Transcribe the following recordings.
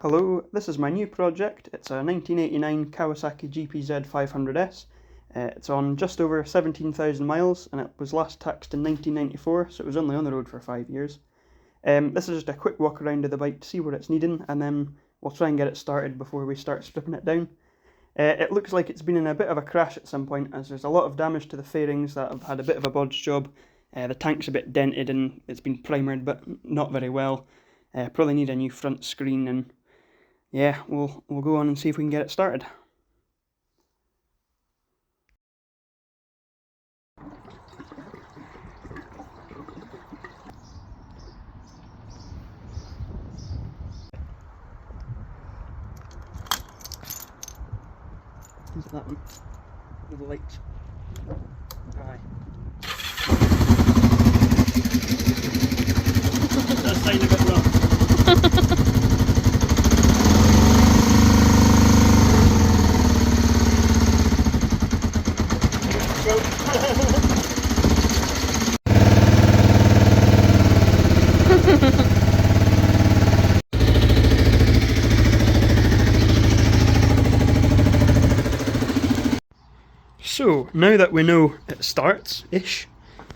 Hello, this is my new project. It's a 1989 Kawasaki GPZ500s. It's on just over 17,000 miles and it was last taxed in 1994, so it was only on the road for 5 years. This is just a quick walk around of the bike to see what it's needing, and then we'll try and get it started before we start stripping it down. It looks like it's been in a bit of a crash at some point, as there's a lot of damage to the fairings that have had a bit of a bodge job. The tank's a bit dented and it's been primered, but not very well. Probably need a new front screen, and yeah, we'll go on and see if we can get it started. Is it that one? With the lights? Aye. That sound a bit rough. So, now that we know it starts-ish,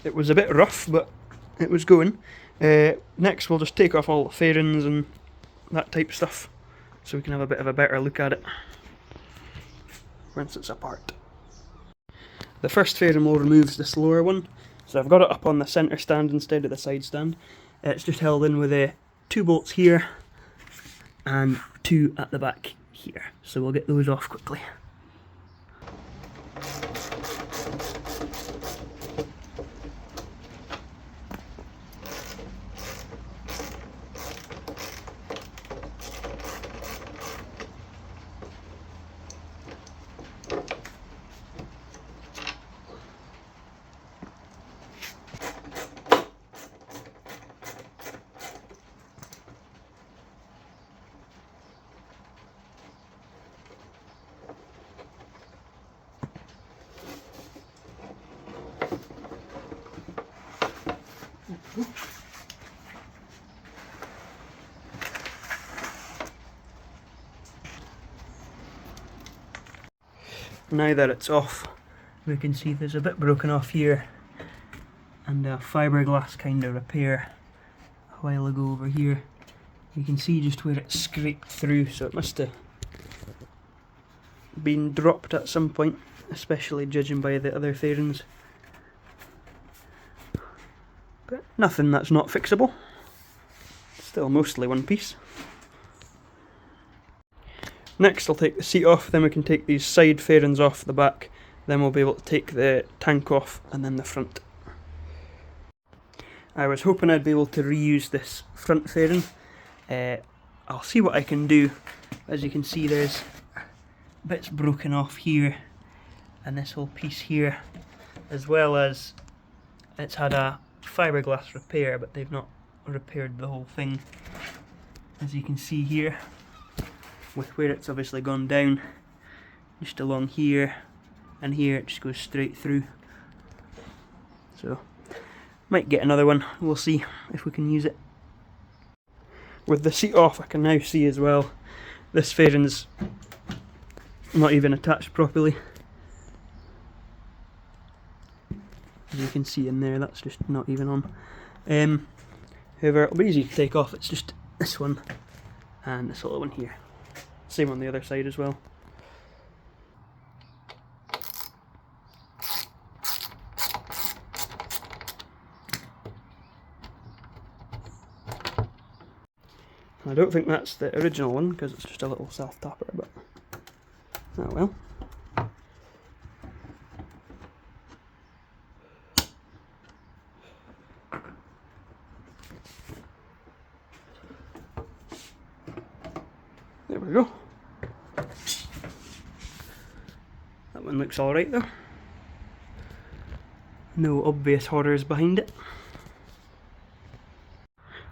it was a bit rough, but it was going. Next we'll just take off all the fairings and that type of stuff, so we can have a bit of a better look at it once it's apart. The first fairing we'll remove this lower one, so I've got it up on the centre stand instead of the side stand. It's just held in with 2 bolts here and 2 at the back here, so we'll get those off quickly. Now that it's off, we can see there's a bit broken off here and a fiberglass kind of repair a while ago over here. You can see just where it scraped through, so it must have been dropped at some point, especially judging by the other fairings. But nothing that's not fixable. Still mostly one piece. Next I'll take the seat off, then we can take these side fairings off the back, then we'll be able to take the tank off and then the front. I was hoping I'd be able to reuse this front fairing. I'll see what I can do. As you can see, there's bits broken off here and this whole piece here, as well as it's had a fiberglass repair, but they've not repaired the whole thing, as you can see here, with where it's obviously gone down, just along here and here it just goes straight through. So, might get another one, we'll see if we can use it. With the seat off, I can now see as well, this fairing's not even attached properly. As you can see in there, that's just not even on. However, it'll be easy to take off, it's just this one and this little one here. Same on the other side as well. I don't think that's the original one because it's just a little self-tapper, but oh well. There we go. That one looks alright though. No obvious horrors behind it.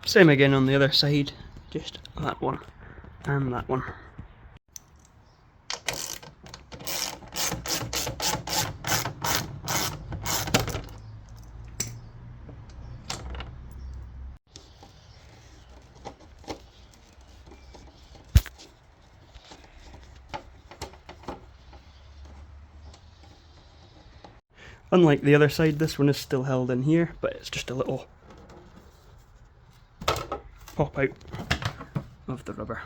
Same again on the other side, just that one and that one. Unlike the other side, this one is still held in here, but it's just a little pop out of the rubber.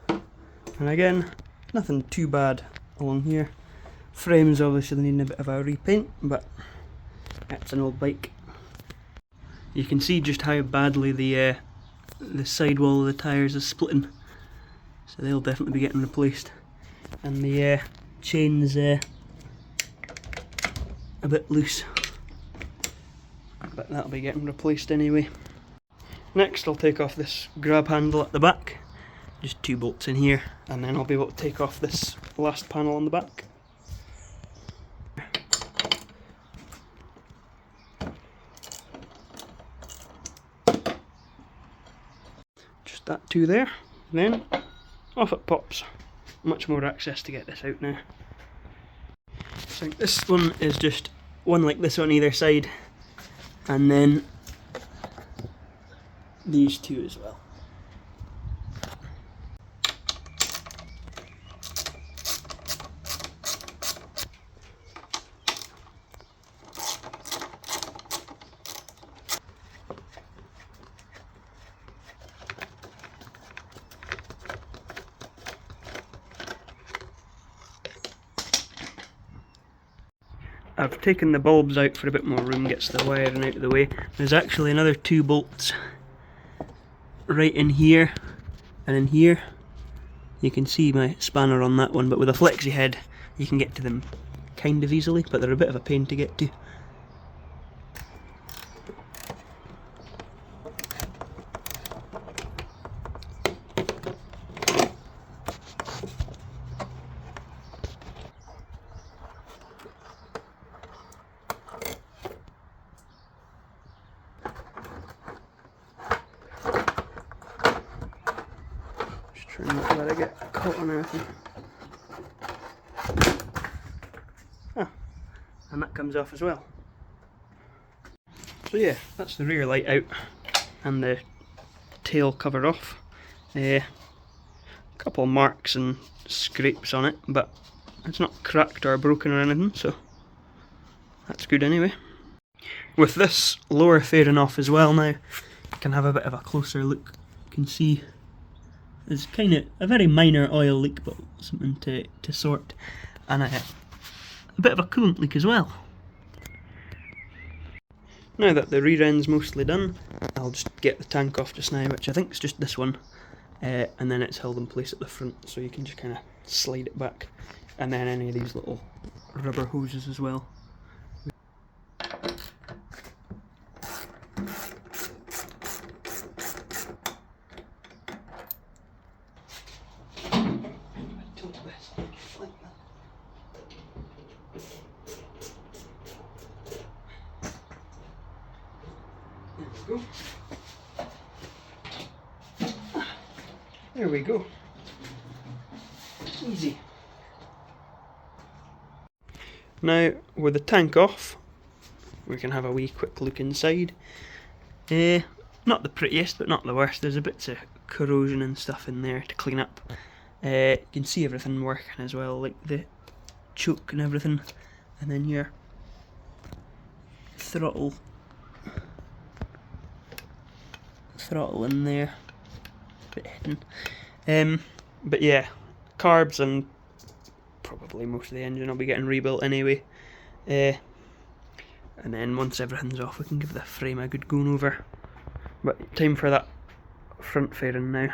And again, nothing too bad along here. Frames obviously need a bit of a repaint, but it's an old bike. You can see just how badly the sidewall of the tyres is splitting, so they'll definitely be getting replaced. And the chain's a bit loose, but that'll be getting replaced anyway. Next I'll take off this grab handle at the back, just 2 bolts in here, and then I'll be able to take off this last panel on the back. Just that 2 there, then off it pops. Much more access to get this out now. So this one is just one like this on either side, and then these 2 as well. I've taken the bulbs out for a bit more room, gets the wiring out of the way. There's actually another 2 bolts right in here and in here. You can see my spanner on that one, but with a flexi head you can get to them kind of easily, but they're a bit of a pain to get to. Try not to let it get caught on anything. And that comes off as well. So yeah, that's the rear light out and the tail cover off. A couple of marks and scrapes on it, but it's not cracked or broken or anything, so that's good anyway. With this lower fairing off as well now, you can have a bit of a closer look. You can see there's kind of a very minor oil leak, but something to sort, and a bit of a coolant leak as well. Now that the rear end's mostly done, I'll just get the tank off just now, which I think is just this one, and then it's held in place at the front, so you can just kind of slide it back, and then any of these little rubber hoses as well. There we go. Easy. Now, with the tank off, we can have a wee quick look inside. Not the prettiest, but not the worst. There's a bits of corrosion and stuff in there to clean up. You can see everything working as well, like the choke and everything, and then your throttle in there, a bit hidden. But yeah, carbs and probably most of the engine will be getting rebuilt anyway. And then once everything's off, we can give the frame a good going over. But time for that front fairing now.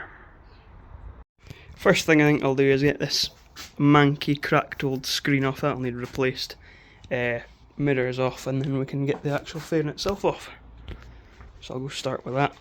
First thing I think I'll do is get this manky, cracked old screen off. That'll need replaced. Mirrors off, and then we can get the actual fairing itself off. So I'll go start with that.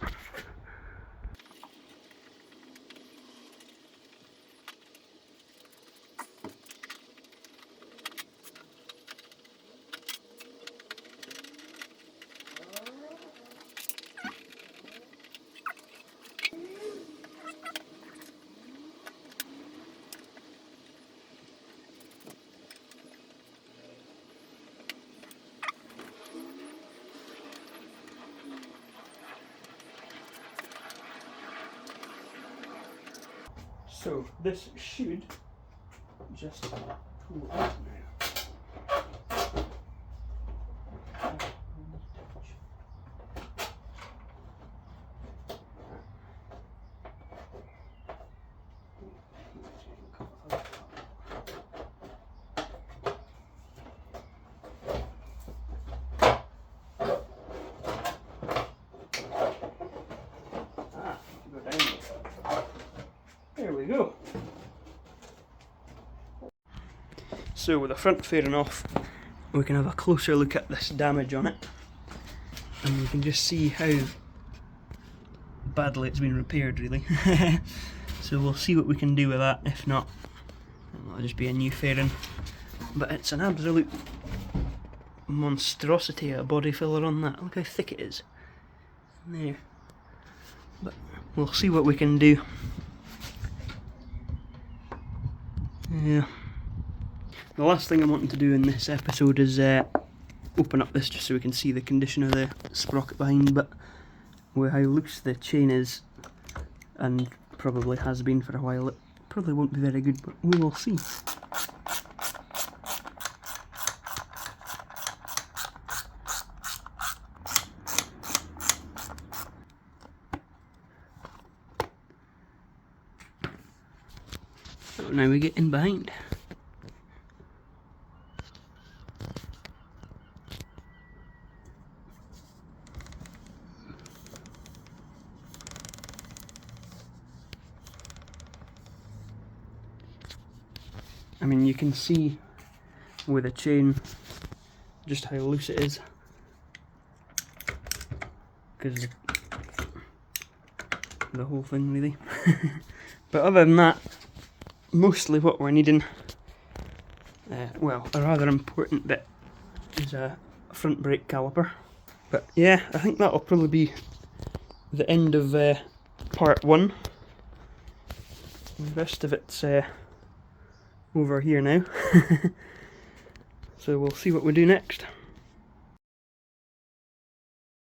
So this should just pull out now. So with the front fairing off, we can have a closer look at this damage on it, and we can just see how badly it's been repaired, really. So we'll see what we can do with that. If not, it'll just be a new fairing. But it's an absolute monstrosity of a body filler on that. Look how thick it is. There. But we'll see what we can do. Yeah. The last thing I'm wanting to do in this episode is open up this just so we can see the condition of the sprocket behind, but with how loose the chain is, and probably has been for a while, it probably won't be very good, but we will see. So now we get in behind. I mean, you can see with a chain just how loose it is, because the whole thing really. But other than that, mostly what we're needing, well, a rather important bit is a front brake caliper. But yeah, I think that'll probably be the end of part 1. The rest of it's over here now. So we'll see what we do next.